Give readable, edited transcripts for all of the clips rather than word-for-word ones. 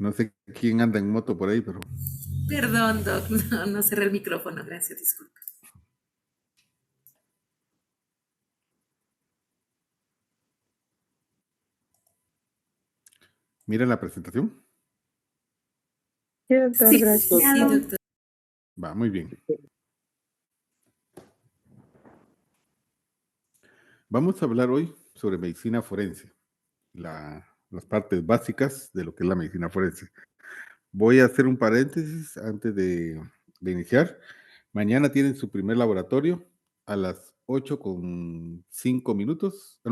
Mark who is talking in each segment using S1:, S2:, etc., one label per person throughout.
S1: No sé quién anda en moto por ahí, pero
S2: Perdón, Doc, no cerré el micrófono, gracias, disculpe.
S1: mira la presentación.
S3: Sí, doctor,
S2: Sí,
S3: gracias.
S2: sí, doctor.
S1: Va, muy bien. Vamos a hablar hoy sobre medicina forense, las partes básicas de lo que es la medicina forense. Voy a hacer un paréntesis antes de iniciar. Mañana tienen su primer laboratorio a las 8:05,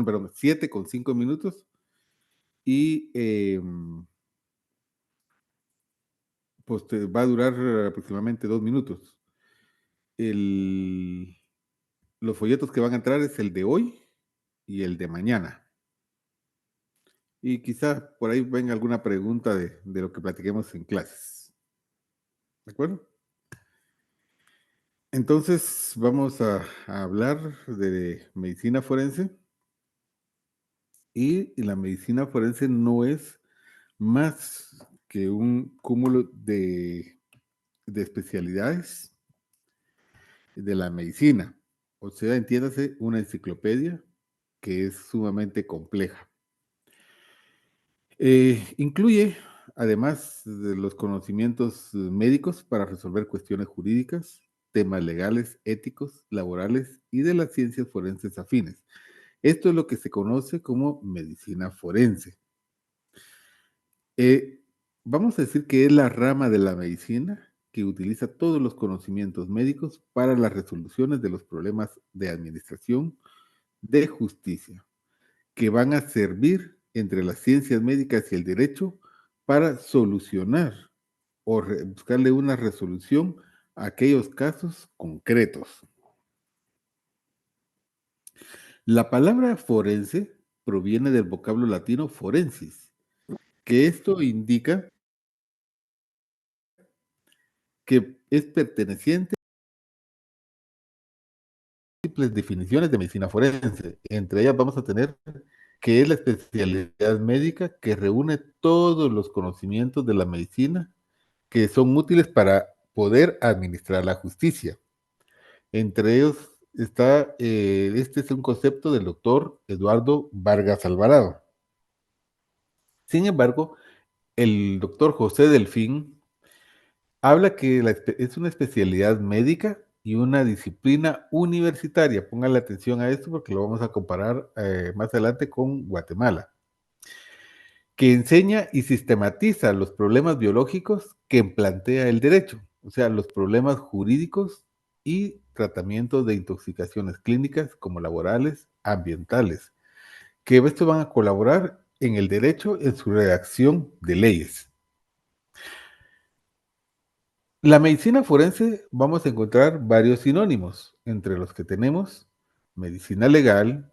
S1: perdón, 7:05, y pues va a durar aproximadamente 2 minutos. El, los folletos que van a entrar es el de hoy y el de mañana. Y quizá por ahí venga alguna pregunta de lo que platiquemos en clases. ¿De acuerdo? Entonces vamos a hablar de medicina forense. Y la medicina forense no es más que un cúmulo de especialidades de la medicina. O sea, entiéndase, una enciclopedia que es sumamente compleja. Incluye, además de los conocimientos médicos para resolver cuestiones jurídicas, temas legales, éticos, laborales y de las ciencias forenses afines. Esto es lo que se conoce como medicina forense. Eh, Vamos a decir que es la rama de la medicina que utiliza todos los conocimientos médicos para las resoluciones de los problemas de administración de justicia, que van a servir entre las ciencias médicas y el derecho para solucionar o buscarle una resolución a aquellos casos concretos. La palabra forense proviene del vocablo latino forensis, que esto indica que es perteneciente a múltiples definiciones de medicina forense. Entre ellas vamos a tener que es la especialidad médica que reúne todos los conocimientos de la medicina que son útiles para poder administrar la justicia. Entre ellos está, este es un concepto del doctor Eduardo Vargas Alvarado. Sin embargo, el doctor José Delfín habla que es una especialidad médica y una disciplina universitaria. Póngale atención a esto porque lo vamos a comparar más adelante con Guatemala, que enseña y sistematiza los problemas biológicos que plantea el derecho, o sea, los problemas jurídicos y tratamientos de intoxicaciones clínicas como laborales, ambientales, que estos van a colaborar en el derecho en su redacción de leyes. La medicina forense vamos a encontrar varios sinónimos, entre los que tenemos medicina legal,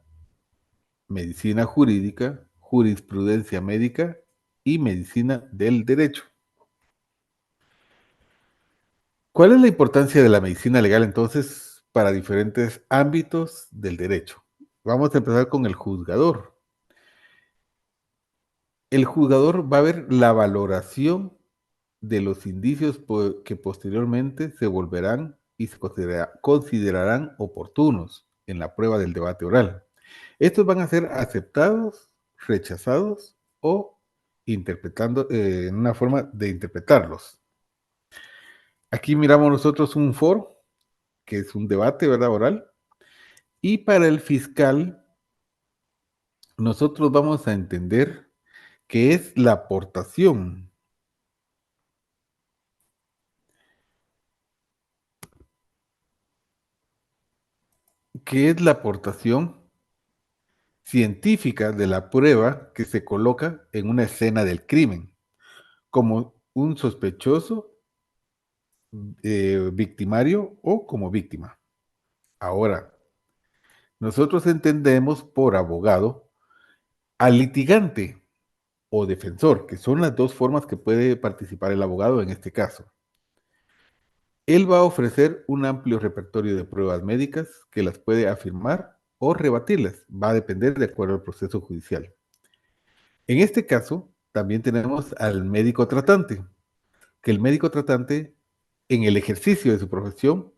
S1: medicina jurídica, jurisprudencia médica y medicina del derecho. ¿Cuál es la importancia de la medicina legal entonces para diferentes ámbitos del derecho? Vamos a empezar con el juzgador. El juzgador va a ver la valoración de los indicios que posteriormente se volverán y se considerarán oportunos en la prueba del debate oral. Estos van a ser aceptados, rechazados o interpretando en una forma de interpretarlos. Aquí miramos nosotros un foro, que es un debate, ¿verdad? Oral. Y para el fiscal, nosotros vamos a entender que es la aportación. ¿Qué es la aportación científica de la prueba que se coloca en una escena del crimen, como un sospechoso, victimario o como víctima? Ahora, nosotros entendemos por abogado al litigante o defensor, que son las dos formas que puede participar el abogado en este caso. Él va a ofrecer un amplio repertorio de pruebas médicas que las puede afirmar o rebatirlas. Va a depender de acuerdo al proceso judicial. En este caso, también tenemos al médico tratante, que el médico tratante en el ejercicio de su profesión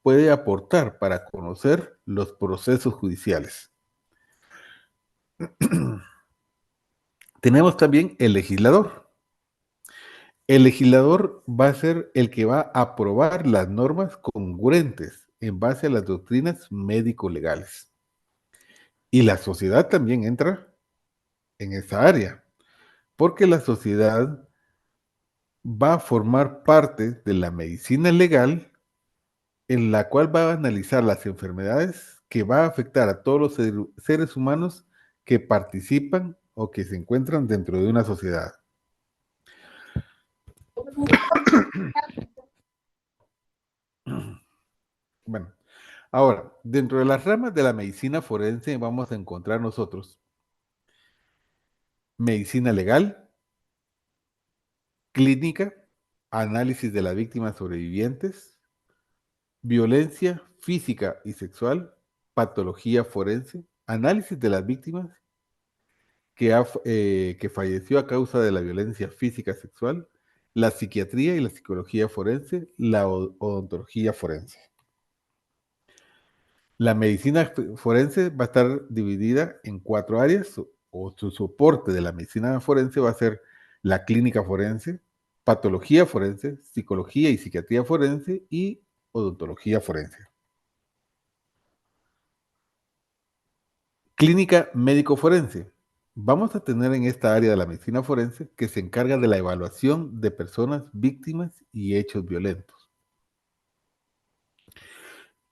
S1: puede aportar para conocer los procesos judiciales. Tenemos también el legislador. El legislador va a ser el que va a aprobar las normas congruentes en base a las doctrinas médico-legales. Y la sociedad también entra en esa área, porque la sociedad va a formar parte de la medicina legal en la cual va a analizar las enfermedades que va a afectar a todos los seres humanos que participan o que se encuentran dentro de una sociedad. Bueno, ahora, dentro de las ramas de la medicina forense vamos a encontrar nosotros medicina legal, clínica, análisis de las víctimas sobrevivientes, violencia física y sexual, patología forense, análisis de las víctimas que falleció a causa de la violencia física sexual, la psiquiatría y la psicología forense, la odontología forense. La medicina forense va a estar dividida en 4 áreas, o su soporte de la medicina forense va a ser la clínica forense, patología forense, psicología y psiquiatría forense y odontología forense. Clínica médico forense. Vamos a tener en esta área de la medicina forense que se encarga de la evaluación de personas víctimas y hechos violentos.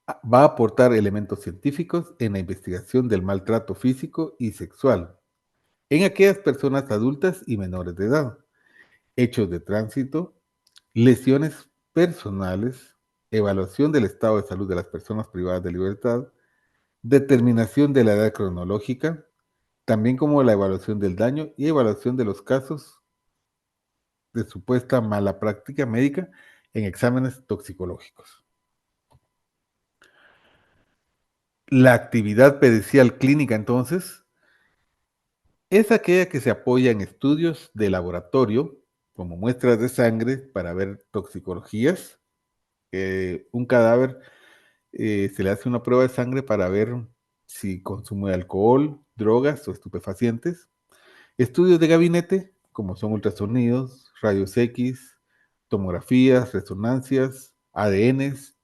S1: Va a aportar elementos científicos en la investigación del maltrato físico y sexual en aquellas personas adultas y menores de edad, hechos de tránsito, lesiones personales, evaluación del estado de salud de las personas privadas de libertad, determinación de la edad cronológica, también como la evaluación del daño y evaluación de los casos de supuesta mala práctica médica en exámenes toxicológicos. La actividad pericial clínica, entonces, es aquella que se apoya en estudios de laboratorio, como muestras de sangre para ver toxicologías. Un cadáver se le hace una prueba de sangre para ver si consume alcohol, drogas o estupefacientes. Estudios de gabinete, como son ultrasonidos, rayos X, tomografías, resonancias, ADNs,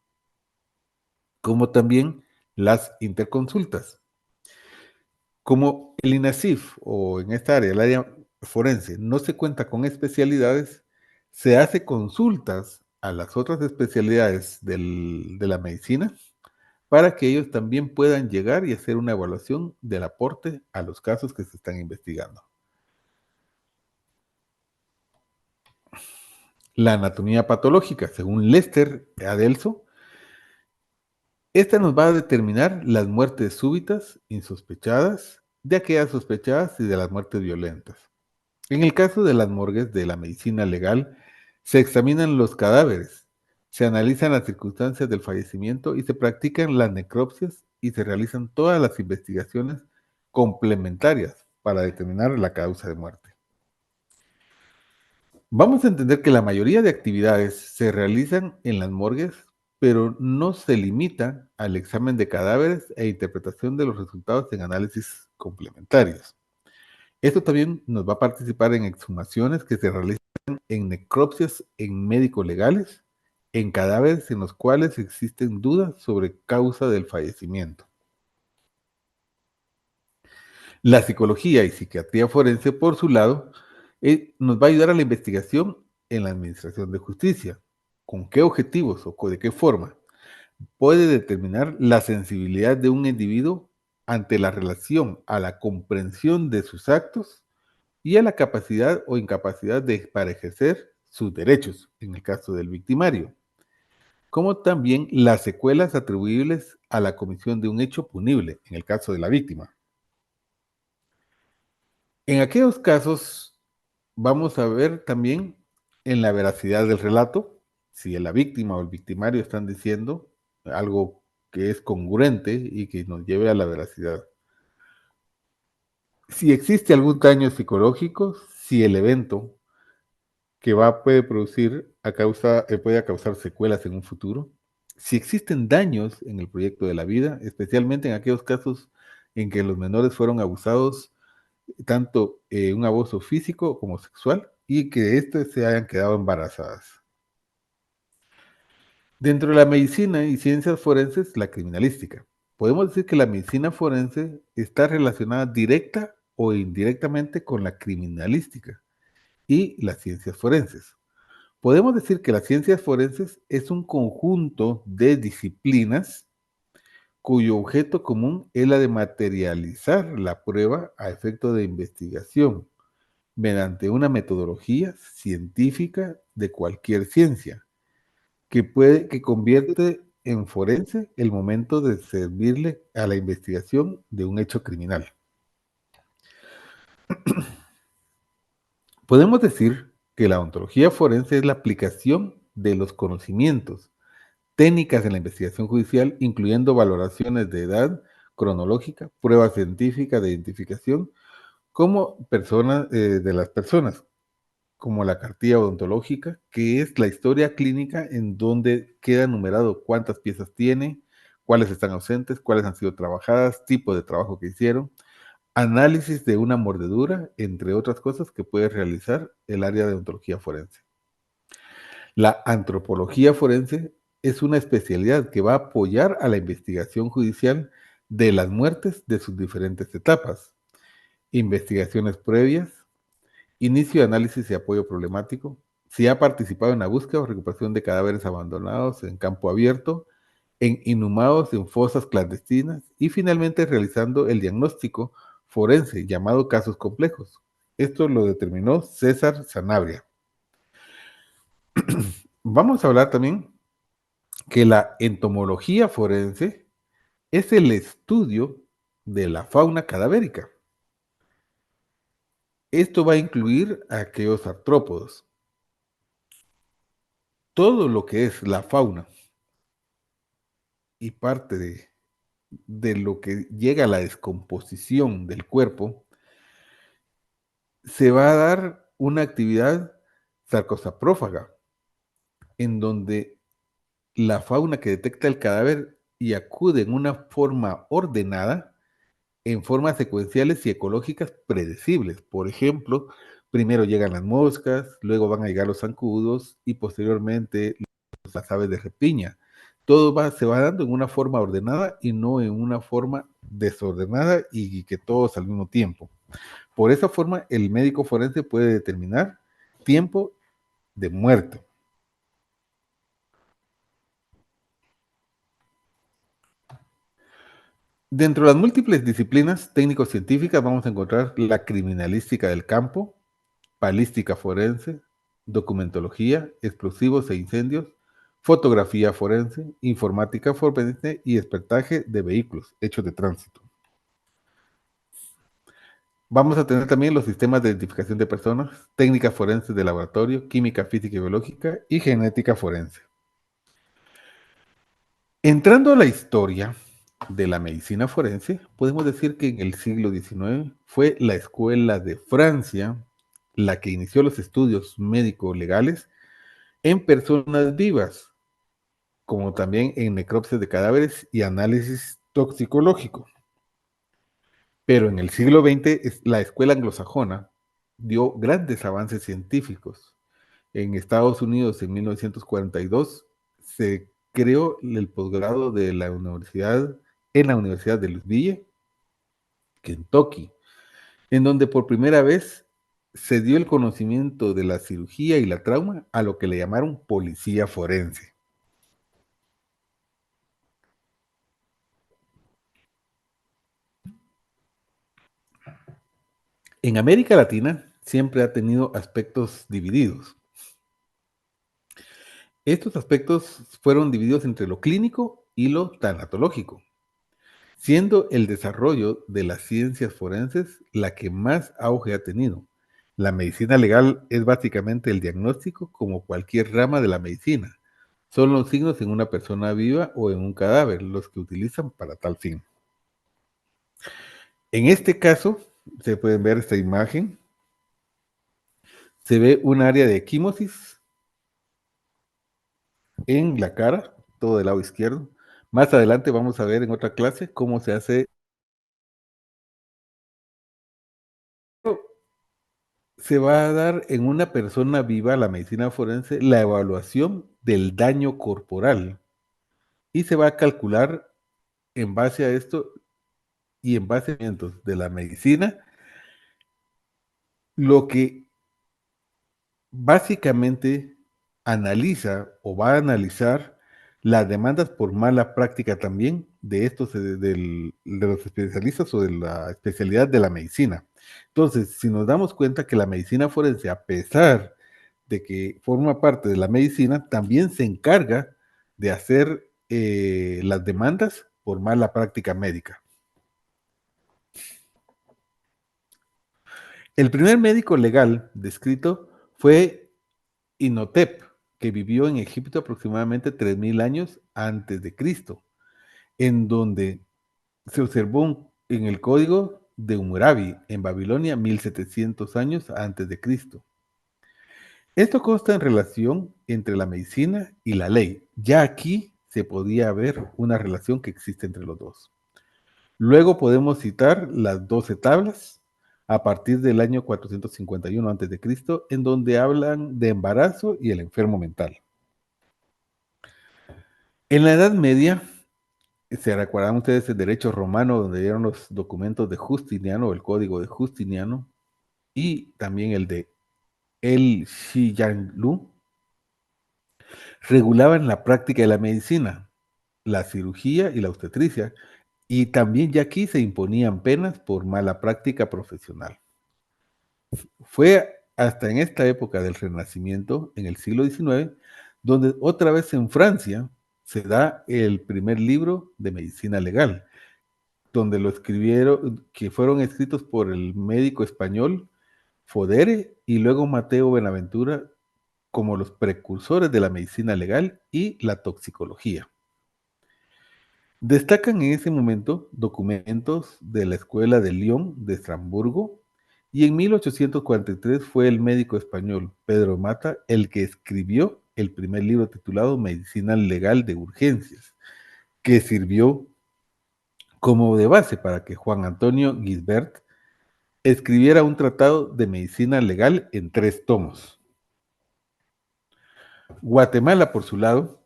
S1: como también las interconsultas. Como el INASIF o en esta área, el área forense, no se cuenta con especialidades, se hace consultas a las otras especialidades de la medicina para que ellos también puedan llegar y hacer una evaluación del aporte a los casos que se están investigando. La anatomía patológica, según Lester Adelso, esta nos va a determinar las muertes súbitas, insospechadas, de aquellas sospechadas y de las muertes violentas. En el caso de las morgues de la medicina legal, se examinan los cadáveres, se analizan las circunstancias del fallecimiento y se practican las necropsias y se realizan todas las investigaciones complementarias para determinar la causa de muerte. Vamos a entender que la mayoría de actividades se realizan en las morgues, pero no se limita al examen de cadáveres e interpretación de los resultados en análisis complementarios. Esto también nos va a participar en exhumaciones que se realizan en necropsias en médicos legales, en cadáveres en los cuales existen dudas sobre causa del fallecimiento. La psicología y psiquiatría forense, por su lado, nos va a ayudar a la investigación en la administración de justicia. ¿Con qué objetivos o de qué forma? Puede determinar la sensibilidad de un individuo ante la relación a la comprensión de sus actos y a la capacidad o incapacidad para ejercer sus derechos, en el caso del victimario, como también las secuelas atribuibles a la comisión de un hecho punible, en el caso de la víctima. En aquellos casos, vamos a ver también en la veracidad del relato, si la víctima o el victimario están diciendo algo que es congruente y que nos lleve a la veracidad. Si existe algún daño psicológico, si el evento que puede causar secuelas en un futuro, si existen daños en el proyecto de la vida, especialmente en aquellos casos en que los menores fueron abusados, tanto un abuso físico como sexual, y que éstas se hayan quedado embarazadas. Dentro de la medicina y ciencias forenses, la criminalística. Podemos decir que la medicina forense está relacionada directa o indirectamente con la criminalística y las ciencias forenses. Podemos decir que las ciencias forenses es un conjunto de disciplinas cuyo objeto común es la de materializar la prueba a efecto de investigación mediante una metodología científica de cualquier ciencia que convierte en forense el momento de servirle a la investigación de un hecho criminal. Podemos decir que la ontología forense es la aplicación de los conocimientos, técnicas en la investigación judicial, incluyendo valoraciones de edad cronológica, pruebas científicas de identificación, como personas de las personas, como la cartilla odontológica, que es la historia clínica en donde queda numerado cuántas piezas tiene, cuáles están ausentes, cuáles han sido trabajadas, tipo de trabajo que hicieron, análisis de una mordedura, entre otras cosas que puede realizar el área de odontología forense. La antropología forense es una especialidad que va a apoyar a la investigación judicial de las muertes de sus diferentes etapas, investigaciones previas, inicio de análisis y apoyo problemático, si ha participado en la búsqueda o recuperación de cadáveres abandonados en campo abierto, en inhumados en fosas clandestinas y finalmente realizando el diagnóstico forense llamado casos complejos. Esto lo determinó César Sanabria. Vamos a hablar también que la entomología forense es el estudio de la fauna cadavérica. Esto va a incluir a aquellos artrópodos. Todo lo que es la fauna y parte de lo que llega a la descomposición del cuerpo, se va a dar una actividad sarcosaprófaga, en donde la fauna que detecta el cadáver y acude en una forma ordenada, en formas secuenciales y ecológicas predecibles. Por ejemplo, primero llegan las moscas, luego van a llegar los zancudos y posteriormente las aves de rapiña. Todo se va dando en una forma ordenada y no en una forma desordenada y que todos al mismo tiempo. Por esa forma, el médico forense puede determinar tiempo de muerte. Dentro de las múltiples disciplinas técnico-científicas vamos a encontrar la criminalística del campo, balística forense, documentología, explosivos e incendios, fotografía forense, informática forense y expertaje de vehículos, hechos de tránsito. Vamos a tener también los sistemas de identificación de personas, técnicas forenses de laboratorio, química, física y biológica y genética forense. Entrando a la historia de la medicina forense, podemos decir que en el siglo XIX fue la Escuela de Francia la que inició los estudios médicos legales en personas vivas, como también en necropsias de cadáveres y análisis toxicológico. Pero en el siglo XX, la escuela anglosajona dio grandes avances científicos. En Estados Unidos, en 1942, se creó el posgrado de la universidad, en la Universidad de Louisville, Kentucky, en donde por primera vez se dio el conocimiento de la cirugía y la trauma a lo que le llamaron policía forense. En América Latina siempre ha tenido aspectos divididos. Estos aspectos fueron divididos entre lo clínico y lo tanatológico, siendo el desarrollo de las ciencias forenses la que más auge ha tenido. La medicina legal es básicamente el diagnóstico como cualquier rama de la medicina. Son los signos en una persona viva o en un cadáver los que utilizan para tal fin. En este caso, se pueden ver esta imagen se ve un área de equimosis en la cara, todo del lado izquierdo. Más adelante vamos a ver en otra clase cómo se hace. Se va a dar en una persona viva, la medicina forense, la evaluación del daño corporal y se va a calcular en base a esto y en base a conocimientos de la medicina lo que básicamente analiza o va a analizar las demandas por mala práctica también de estos, de los especialistas o de la especialidad de la medicina. Entonces, si nos damos cuenta que la medicina forense, a pesar de que forma parte de la medicina, también se encarga de hacer las demandas por mala práctica médica. El primer médico legal descrito fue Inhotep, que vivió en Egipto aproximadamente 3000 años antes de Cristo, en donde se observó en el código de Hammurabi en Babilonia 1700 años antes de Cristo. Esto consta en relación entre la medicina y la ley. Ya aquí se podía ver una relación que existe entre los dos. Luego podemos citar las 12 tablas a partir del año 451 a.C., en donde hablan de embarazo y el enfermo mental. En la Edad Media, se recuerdan ustedes el derecho romano, donde dieron los documentos de Justiniano, el código de Justiniano, y también el de El Shiyanlu, regulaban la práctica de la medicina, la cirugía y la obstetricia, y también ya aquí se imponían penas por mala práctica profesional. Fue hasta en esta época del Renacimiento, en el siglo XIX, donde otra vez en Francia se da el primer libro de medicina legal, donde lo escribieron, que fueron escritos por el médico español Fodere y luego Mateo Benaventura como los precursores de la medicina legal y la toxicología. Destacan en ese momento documentos de la Escuela de Lyon de Estrasburgo y en 1843 fue el médico español Pedro Mata el que escribió el primer libro titulado Medicina Legal de Urgencias, que sirvió como de base para que Juan Antonio Gisbert escribiera un tratado de medicina legal en 3 tomos. Guatemala, por su lado,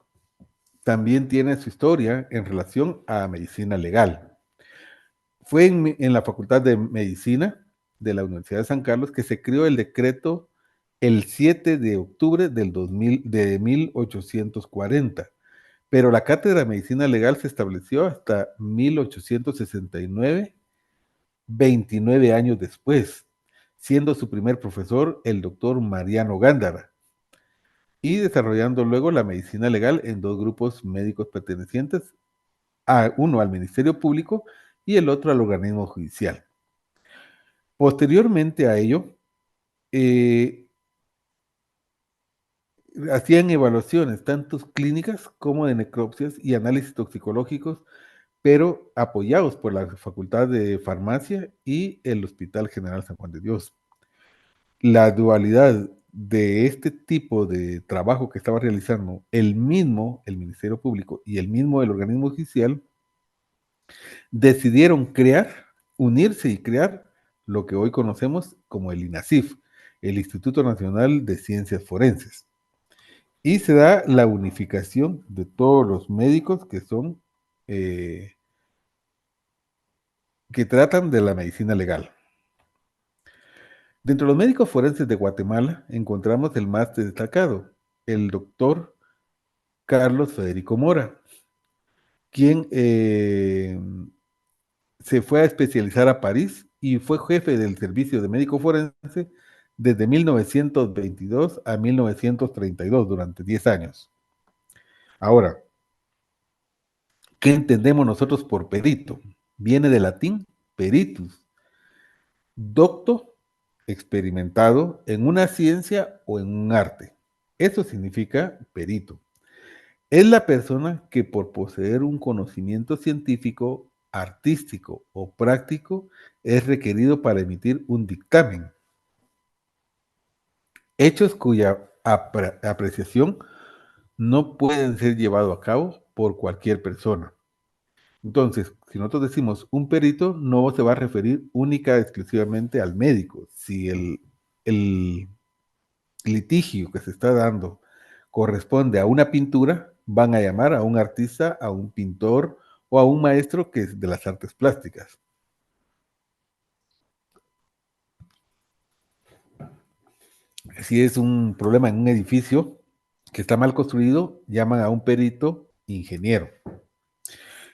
S1: también tiene su historia en relación a medicina legal. Fue en la Facultad de Medicina de la Universidad de San Carlos que se creó el decreto el 7 de octubre de 1840, pero la cátedra de medicina legal se estableció hasta 1869, 29 años después, siendo su primer profesor el doctor Mariano Gándara, y desarrollando luego la medicina legal en 2 grupos médicos pertenecientes, uno al Ministerio Público y el otro al organismo judicial. Posteriormente a ello, hacían evaluaciones tanto clínicas como de necropsias y análisis toxicológicos, pero apoyados por la Facultad de Farmacia y el Hospital General San Juan de Dios. La dualidad de este tipo de trabajo que estaba realizando el Ministerio Público y el organismo judicial, decidieron unirse y crear lo que hoy conocemos como el INACIF, el Instituto Nacional de Ciencias Forenses. Y se da la unificación de todos los médicos que son, que tratan de la medicina legal. Dentro de los médicos forenses de Guatemala encontramos el más destacado, el doctor Carlos Federico Mora, quien se fue a especializar a París y fue jefe del servicio de médico forense desde 1922 a 1932, durante 10 años. Ahora, ¿qué entendemos nosotros por perito? Viene del latín peritus, docto, experimentado en una ciencia o en un arte. Eso significa perito. Es la persona que por poseer un conocimiento científico, artístico o práctico es requerido para emitir un dictamen. hechos cuya apreciación no pueden ser llevados a cabo por cualquier persona. Entonces, si nosotros decimos un perito, no se va a referir única y exclusivamente al médico. Si el litigio que se está dando corresponde a una pintura, van a llamar a un artista, a un pintor o a un maestro que es de las artes plásticas. Si es un problema en un edificio que está mal construido, llaman a un perito ingeniero.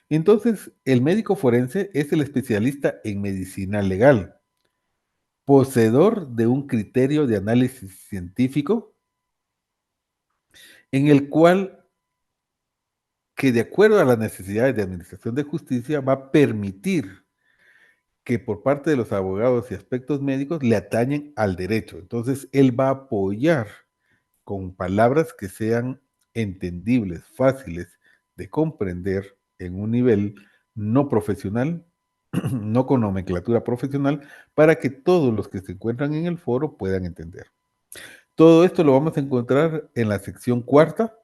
S1: Entonces, el médico forense es el especialista en medicina legal, poseedor de un criterio de análisis científico en el cual, que de acuerdo a las necesidades de administración de justicia, va a permitir que por parte de los abogados y aspectos médicos le atañen al derecho. Entonces, él va a apoyar con palabras que sean entendibles, fáciles de comprender en un nivel no profesional, no con nomenclatura profesional, para que todos los que se encuentran en el foro puedan entender. Todo esto lo vamos a encontrar en la sección cuarta,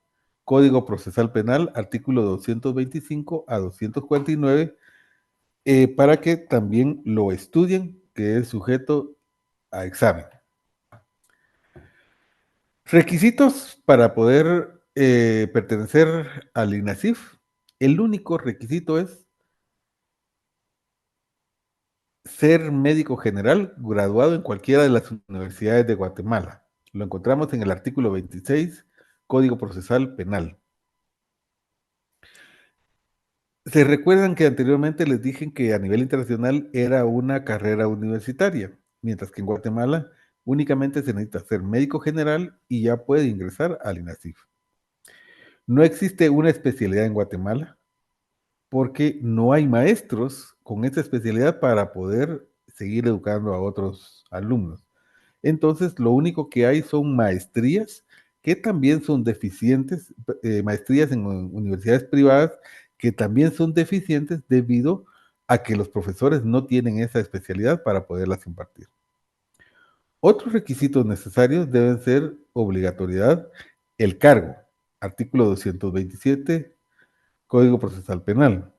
S1: Código Procesal Penal, artículo 225 a 249, para que también lo estudien, que es sujeto a examen. Requisitos para poder pertenecer al INASIF. El único requisito es ser médico general graduado en cualquiera de las universidades de Guatemala. Lo encontramos en el artículo 26, Código Procesal Penal. Se recuerdan que anteriormente les dije que a nivel internacional era una carrera universitaria, mientras que en Guatemala únicamente se necesita ser médico general y ya puede ingresar al INASIF. No existe una especialidad en Guatemala porque no hay maestros con esa especialidad para poder seguir educando a otros alumnos. Entonces, lo único que hay son maestrías que también son deficientes, maestrías en universidades privadas que también son deficientes debido a que los profesores no tienen esa especialidad para poderlas impartir. Otros requisitos necesarios deben ser obligatoriedad, el cargo, artículo 227, Código Procesal Penal,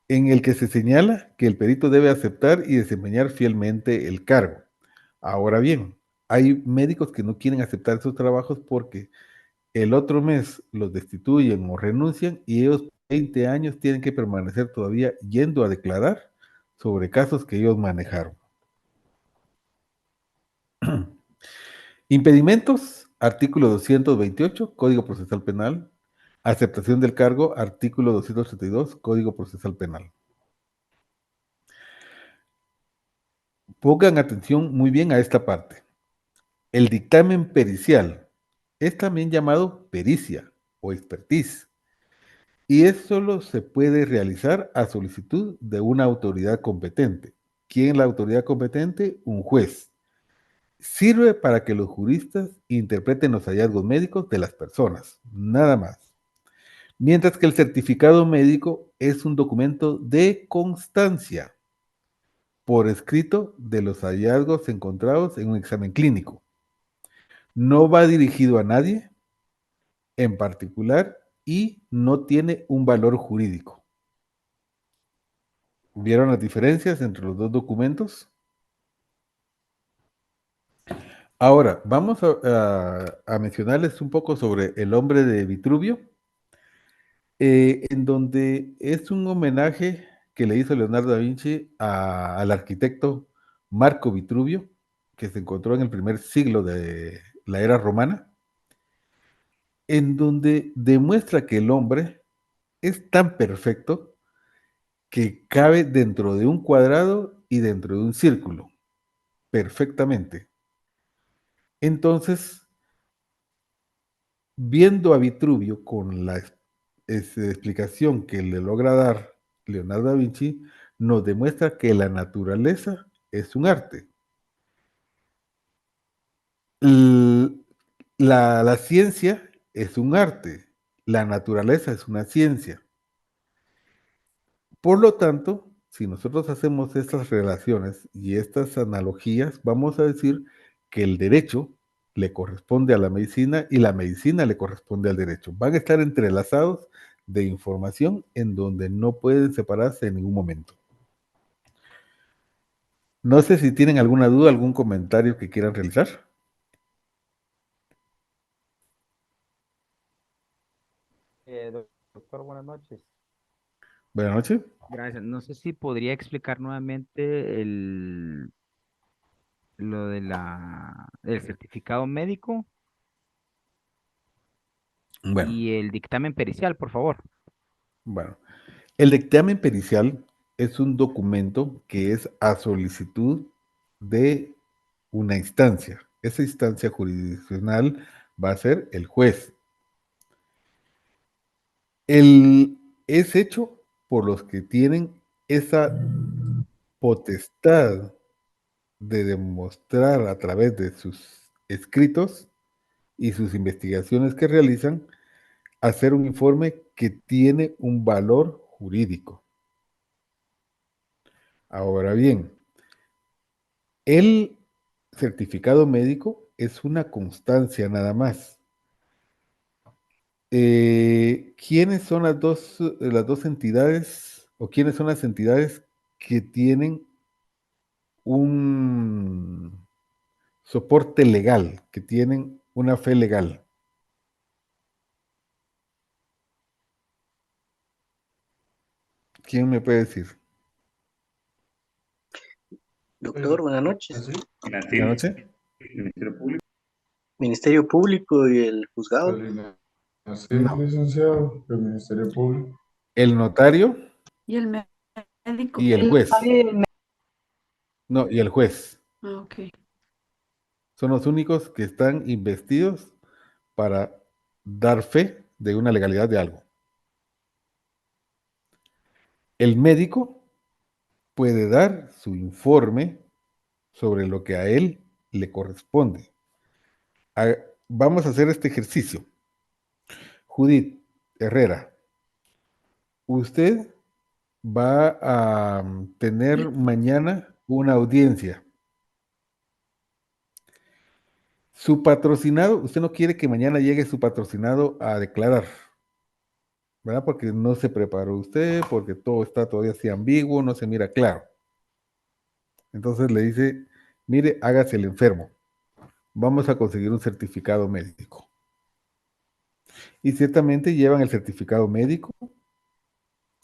S1: en el que se señala que el perito debe aceptar y desempeñar fielmente el cargo. Ahora bien, hay médicos que no quieren aceptar esos trabajos porque el otro mes los destituyen o renuncian y ellos 20 años tienen que permanecer todavía yendo a declarar sobre casos que ellos manejaron. Impedimentos, artículo 228, Código Procesal Penal. Aceptación del cargo, artículo 232, Código Procesal Penal. Pongan atención muy bien a esta parte. El dictamen pericial es también llamado pericia o expertise, y eso solo se puede realizar a solicitud de una autoridad competente. ¿Quién es la autoridad competente? Un juez. Sirve para que los juristas interpreten los hallazgos médicos de las personas, nada más. Mientras que el certificado médico es un documento de constancia por escrito de los hallazgos encontrados en un examen clínico. No va dirigido a nadie en particular y no tiene un valor jurídico. ¿Vieron las diferencias entre los dos documentos? Ahora, vamos a mencionarles un poco sobre El hombre de Vitruvio, en donde es un homenaje que le hizo Leonardo da Vinci al arquitecto Marco Vitruvio, que se encontró en el primer siglo de la era romana, en donde demuestra que el hombre es tan perfecto que cabe dentro de un cuadrado y dentro de un círculo, perfectamente. Entonces, viendo a Vitruvio con la explicación que le logra dar Leonardo da Vinci, nos demuestra que la naturaleza es un arte. La ciencia es un arte, la naturaleza es una ciencia. Por lo tanto, si nosotros hacemos estas relaciones y estas analogías, vamos a decir que el derecho le corresponde a la medicina y la medicina le corresponde al derecho. Van a estar entrelazados de información en donde no pueden separarse en ningún momento. No sé si tienen alguna duda, algún comentario que quieran realizar.
S4: Doctor, buenas noches.
S1: Buenas noches.
S4: Gracias. No sé si podría explicar nuevamente lo de el certificado médico
S1: Bueno,
S4: y el dictamen pericial, por favor.
S1: bueno. El dictamen pericial es un documento que es a solicitud de una instancia. Esa instancia jurisdiccional va a ser el juez. Es hecho por los que tienen esa potestad de demostrar a través de sus escritos y sus investigaciones que realizan, hacer un informe que tiene un valor jurídico. Ahora bien, el certificado médico es una constancia nada más. ¿Quiénes son las dos entidades o quiénes son las entidades que tienen un soporte legal, que tienen una fe legal? ¿Quién me puede decir?
S5: Doctor, buenas noches.
S1: Buenas noches.
S5: Ministerio Público y el juzgado.
S6: Sí,
S1: No.
S6: licenciado, del Ministerio Público.
S1: El notario
S7: ¿Y el médico?
S1: y el juez. No, y el juez.
S7: Ah, ok.
S1: Son los únicos que están investidos para dar fe de una legalidad de algo. El médico puede dar su informe sobre lo que a él le corresponde. Vamos a hacer este ejercicio. Judith Herrera, usted va a tener mañana una audiencia. Su patrocinado, usted no quiere que mañana llegue su patrocinado a declarar, ¿verdad? Porque no se preparó usted, porque todo está todavía así ambiguo, no se mira claro. Entonces le dice, mire, hágase el enfermo. Vamos a conseguir un certificado médico. Y ciertamente llevan el certificado médico,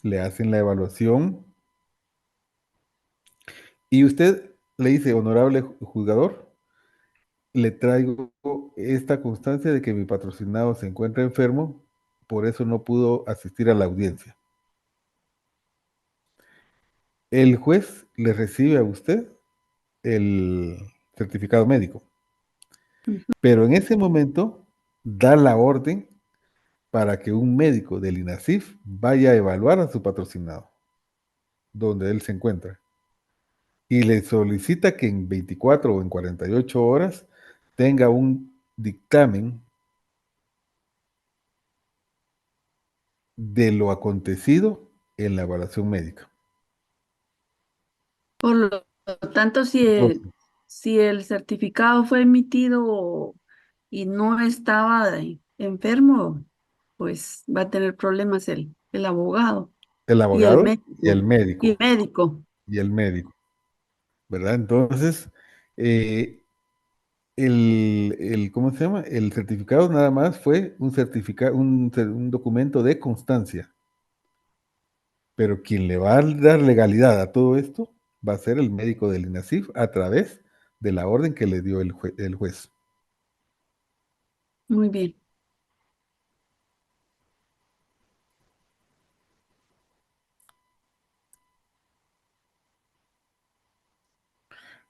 S1: le hacen la evaluación y usted le dice, honorable juzgador, le traigo esta constancia de que mi patrocinado se encuentra enfermo, por eso no pudo asistir a la audiencia. El juez le recibe a usted el certificado médico, pero en ese momento da la orden para que un médico del INASIF vaya a evaluar a su patrocinado, donde él se encuentra, y le solicita que en 24 o en 48 horas tenga un dictamen de lo acontecido en la evaluación médica.
S7: Por lo tanto, si el certificado fue emitido y no estaba enfermo, pues va a tener problemas el abogado
S1: El
S7: y el
S1: abogado y el
S7: médico. Y el
S1: médico.
S7: médico.
S1: Y el médico, ¿verdad? Entonces, ¿cómo se llama? El certificado nada más fue un certificado, un documento de constancia. Pero quien le va a dar legalidad a todo esto va a ser el médico del INASIF a través de la orden que le dio el juez.
S7: Muy bien.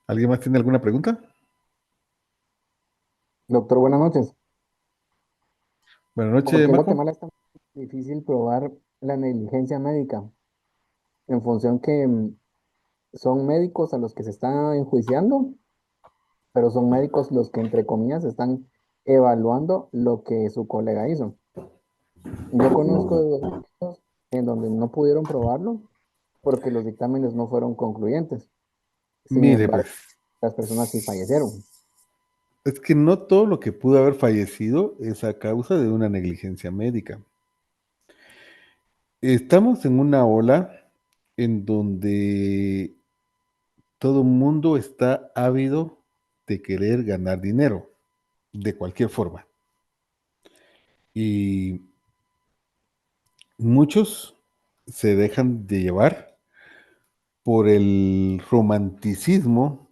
S1: ¿Alguien más tiene alguna pregunta?
S8: Doctor, buenas noches.
S1: Buenas
S8: ¿Por
S1: noches,
S8: qué en
S1: Marco.
S8: Guatemala es tan difícil probar la negligencia médica? En función que son médicos a los que se están enjuiciando, pero son médicos los que, entre comillas, están evaluando lo que su colega hizo. Yo conozco de dos casos en donde no pudieron probarlo porque los dictámenes no fueron concluyentes. Sin
S1: Mire,
S8: embargo,
S1: pues,
S8: las personas sí fallecieron.
S1: Es que no todo lo que pudo haber fallecido es a causa de una negligencia médica. Estamos en una ola en donde todo el mundo está ávido de querer ganar dinero, de cualquier forma. Y muchos se dejan de llevar por el romanticismo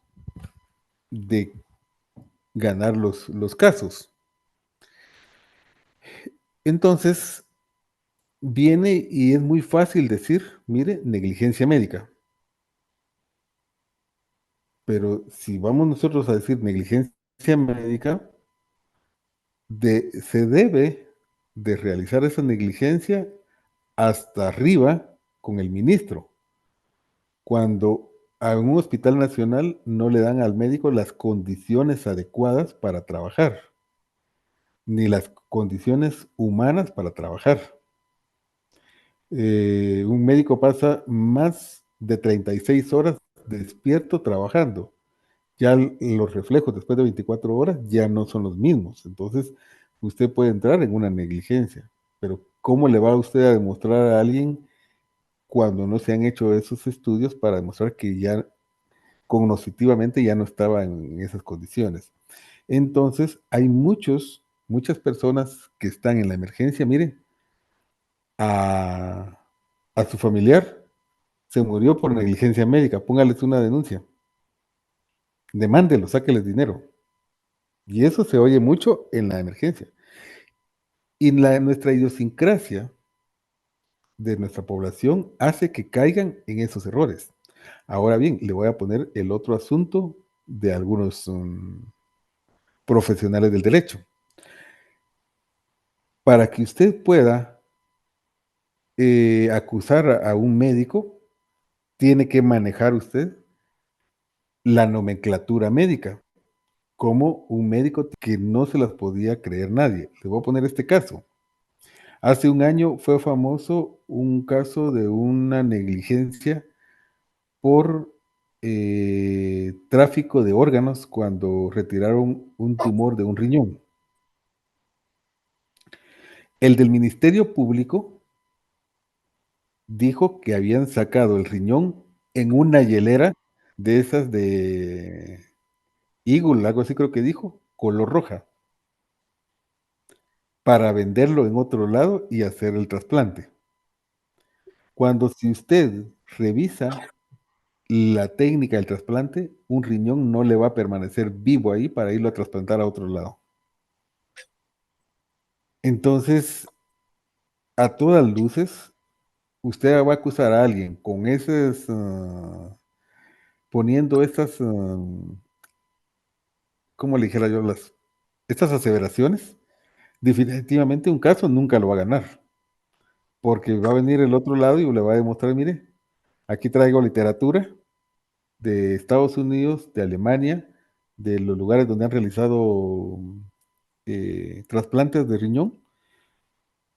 S1: de ganar los casos. Entonces, viene y es muy fácil decir, mire, negligencia médica. Pero si vamos nosotros a decir negligencia médica, se debe de realizar esa negligencia hasta arriba con el ministro, cuando a un hospital nacional no le dan al médico las condiciones adecuadas para trabajar, ni las condiciones humanas para trabajar. Un médico pasa más de 36 horas despierto trabajando. Ya los reflejos después de 24 horas ya no son los mismos. Entonces, usted puede entrar en una negligencia. Pero, ¿cómo le va a usted a demostrar a alguien cuando no se han hecho esos estudios para demostrar que ya cognitivamente ya no estaba en esas condiciones? Entonces, hay muchas personas que están en la emergencia. Mire, a, a su familiar se murió por negligencia médica, póngales una denuncia, demándelo, sáqueles dinero. Y eso se oye mucho en la emergencia. Y nuestra idiosincrasia de nuestra población hace que caigan en esos errores. Ahora bien, le voy a poner el otro asunto de algunos profesionales del derecho. Para que usted pueda acusar a un médico, tiene que manejar usted la nomenclatura médica, como un médico que no se las podía creer nadie. Le voy a poner este caso. Hace un año fue famoso un caso de una negligencia por tráfico de órganos cuando retiraron un tumor de un riñón. El del Ministerio Público dijo que habían sacado el riñón en una hielera de esas de Eagle, algo así creo que dijo, color roja, para venderlo en otro lado y hacer el trasplante. Cuando si usted revisa la técnica del trasplante, un riñón no le va a permanecer vivo ahí para irlo a trasplantar a otro lado. Entonces, a todas luces, usted va a acusar a alguien con esas, poniendo estas, ¿cómo le dijera yo? Estas aseveraciones, definitivamente un caso nunca lo va a ganar, porque va a venir el otro lado y le va a demostrar, mire, aquí traigo literatura de Estados Unidos, de Alemania, de los lugares donde han realizado trasplantes de riñón,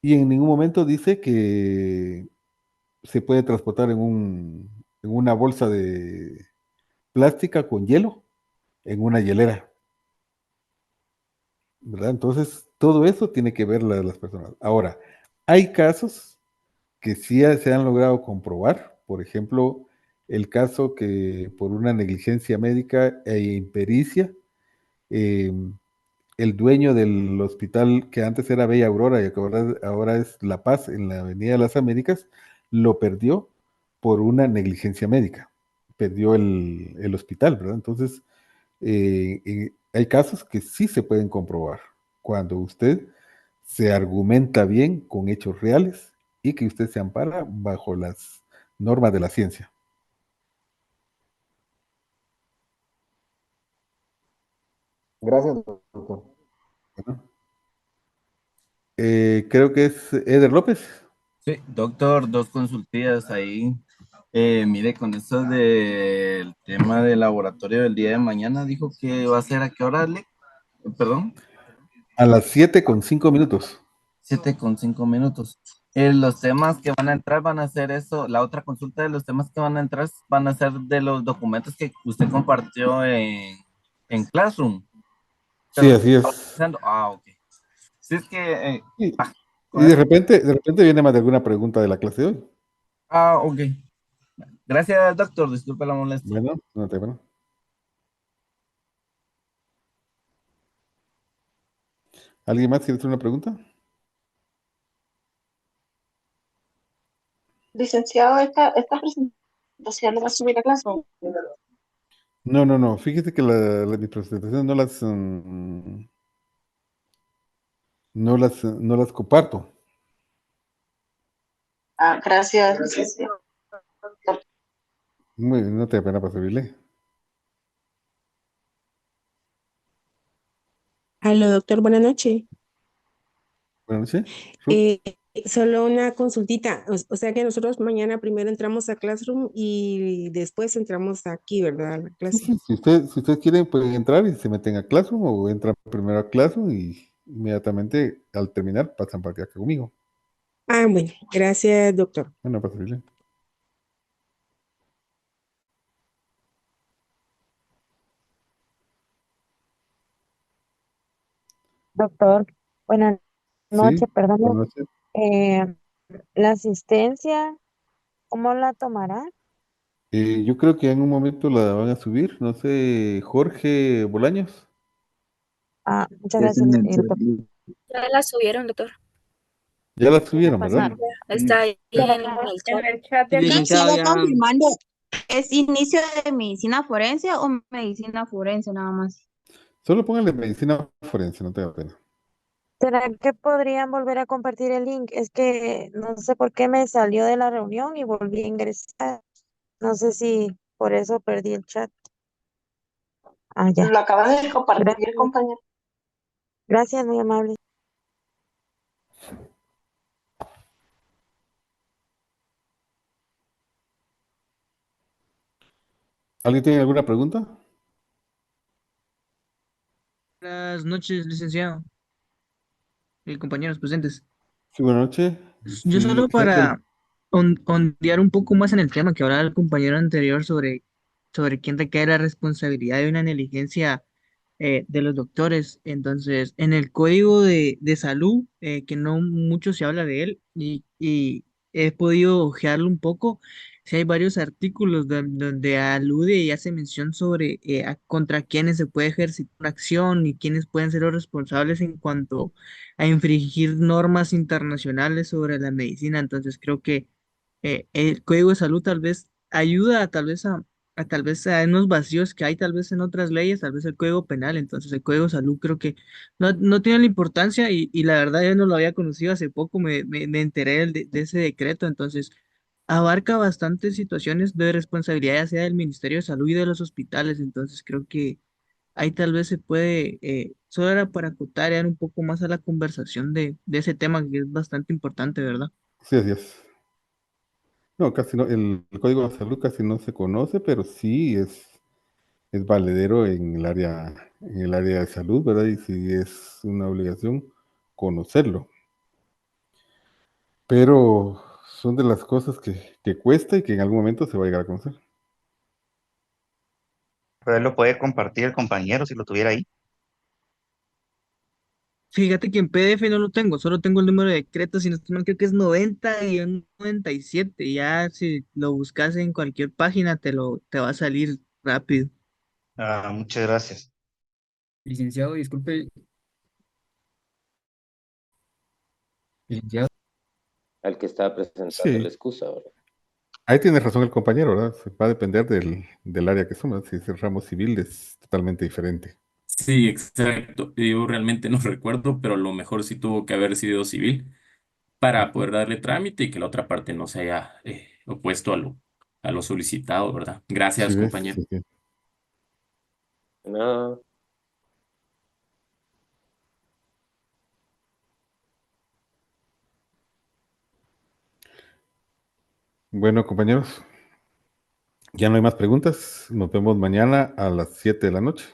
S1: y en ningún momento dice que se puede transportar en una bolsa de plástica con hielo, en una hielera, ¿verdad? Entonces, todo eso tiene que ver las personas. Ahora, hay casos que sí se han logrado comprobar, por ejemplo, el caso que por una negligencia médica e impericia, eh, el dueño del hospital que antes era Bella Aurora y que ahora es La Paz en la Avenida de las Américas, lo perdió por una negligencia médica. Perdió el hospital, ¿verdad? Entonces, hay casos que sí se pueden comprobar cuando usted se argumenta bien con hechos reales y que usted se ampara bajo las normas de la ciencia.
S8: Gracias, doctor.
S1: Bueno, creo que es Eder López.
S9: Sí, doctor, dos consultillas ahí. Mire, con eso del tema del laboratorio del día de mañana, dijo que va a ser a qué hora, perdón.
S1: A las 7:05.
S9: 7:05. Los temas que van a entrar van a ser eso, la otra consulta de los temas que van a entrar van a ser de los documentos que usted compartió en Classroom.
S1: Sí, así es.
S9: Pensando, ok. Si es que,
S1: Y,
S9: con
S1: y
S9: eso-
S1: de repente viene más de alguna pregunta de la clase de hoy.
S9: ok. Gracias, doctor. Disculpe la molestia.
S1: Bueno, no te bueno. ¿Alguien más quiere hacer una pregunta?
S3: Licenciado, esta presentación no va a subir a clase.
S1: No, no, no. Fíjese que mis presentaciones no las comparto.
S3: Ah, gracias, licenciado.
S1: Muy bien, no te da pena para servirle.
S10: Aló, doctor, buenas noches.
S1: Buenas noches.
S10: Eh, Solo una consultita, o sea que nosotros mañana primero entramos a Classroom y después entramos aquí, ¿verdad? A la
S1: Sí,
S10: clase.
S1: sí, si ustedes quieren, pueden entrar y se meten a Classroom o entran primero a Classroom y inmediatamente al terminar pasan para acá conmigo.
S10: Ah, bueno, gracias, doctor.
S1: Bueno, para servirle.
S11: Doctor, buenas
S1: Sí,
S11: noches, perdón.
S1: buenas noches.
S11: Eh, la asistencia, ¿cómo la tomará?
S1: Yo creo que en un momento la van a subir, no sé, Jorge Bolaños.
S11: Ah, muchas
S5: Es
S11: gracias,
S5: en el
S11: doctor.
S2: Ya la subieron, doctor.
S1: Ya la
S11: Ya la
S1: subieron, ¿verdad?
S11: pasaron.
S2: Está ahí
S11: Pero
S2: en el chat.
S3: En el chat de
S12: Sí,
S3: acá.
S12: solo confirmando, ¿es inicio de medicina forense o medicina forense nada más?
S1: Solo pónganle medicina forense, no tenga pena.
S11: ¿Será que podrían volver a compartir el link? Es que no sé por qué me salió de la reunión y volví a ingresar. No sé si por eso perdí el chat. Ah, ya.
S3: Lo acaba de compartir el
S11: Gracias,
S3: compañero.
S11: gracias, muy amable.
S1: ¿Alguien tiene alguna pregunta?
S13: Buenas noches, licenciado y compañeros presentes.
S1: Sí, buenas noches.
S13: Yo
S1: Sí,
S13: solo
S1: exacto.
S13: para ondear un poco más en el tema que hablaba el compañero anterior sobre quién recae la responsabilidad de una negligencia de los doctores. Entonces, en el código de salud, que no mucho se habla de él, y he podido ojearlo un poco, si hay varios artículos donde alude y hace mención sobre contra quiénes se puede ejercitar una acción y quiénes pueden ser los responsables en cuanto a infringir normas internacionales sobre la medicina. Entonces, creo que el código de salud tal vez ayuda tal vez a unos vacíos que hay tal vez en otras leyes, tal vez el Código Penal. Entonces el Código de Salud creo que no tiene la importancia, y la verdad yo no lo había conocido hace poco, me enteré de ese decreto. Entonces abarca bastantes situaciones de responsabilidad, ya sea del Ministerio de Salud y de los hospitales. Entonces creo que ahí tal vez se puede, solo era para acotar y dar un poco más a la conversación de ese tema que es bastante importante, ¿verdad?
S1: Sí, así es. No, casi no, el Código de Salud casi no se conoce, pero sí es valedero en el área de salud, ¿verdad? Y sí es una obligación conocerlo. Pero son de las cosas que cuesta y que en algún momento se va a llegar a conocer.
S14: Pero él lo puede compartir el compañero si lo tuviera ahí.
S13: Fíjate que en PDF no lo tengo, solo tengo el número de decreto, si no estoy mal, creo que es 90-97. Ya si lo buscas en cualquier página te va a salir rápido.
S14: Ah, muchas gracias.
S15: Licenciado, disculpe, licenciado.
S16: Al que estaba presentando la
S1: Sí,
S16: excusa, ¿verdad?
S1: ahí tiene razón el compañero, ¿verdad? Va a depender del área que somos. Si es el ramo civil es totalmente diferente.
S15: Sí, exacto. Yo realmente no recuerdo, pero lo mejor sí tuvo que haber sido civil para
S1: Ujú.
S15: poder darle trámite y que la otra parte no se haya opuesto a lo solicitado, ¿verdad?
S1: Sí,
S15: Gracias,
S1: ves,
S15: compañero.
S1: sí, sí.
S16: No,
S1: Bueno, compañeros, ya no hay más preguntas. Nos vemos mañana a las 7 de la noche.